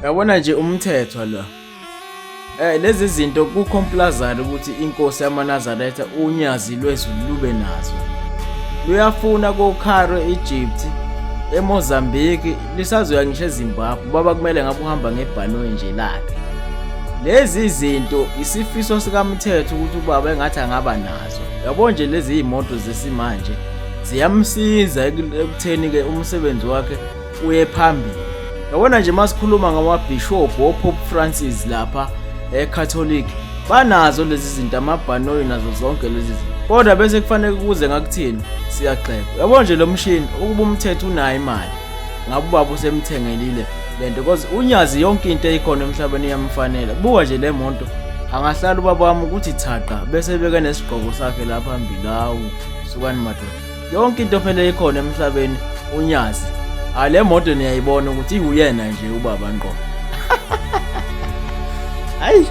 Uyabona nje umthetho la. Lezi zinto kucomplazana ukuthi inkosi yamaNazaretha unyazi lwezulu lube nazo. Luyafuna ko-Cairo Egypt, eMozambique, lisazoya ngisho eZimbabwe, baba kumele ngabe uhamba ngebhanoyi nje lakhe. Lezi zinto isifiso sikamthetho ukuthi ubaba engathi angaba nazo. Yabo nje lezi imoto zesimanje ziyamsiza ekutheni-ke umsebenzi wakhe uye phambili. Yabona nje masikhuluma ngamabhishobhu oPope Francis lapha eCatholic, banazo lezi zinto, amabhanoyi nazo zonke lezi zinto. Kodwa bese kufanele kuze ngakuthini, siyaxekwa. Yabo nje lo mshini ukuba umthetho unayo imali, ngabe ubaba usemthengelile lento because unyazi yonke into eyikhona emhlabeni iyamfanela. Buka nje le moto, angahlala ubaba wami ukuthi thaqa bese beka nesigqoko sakhe lapha phambili. Hawu sukani madoda, yonke into phela eyikhona emhlabeni unyazi. Le moto niyayibona ukuthi uyena nje ubaba ngqo. Hayi.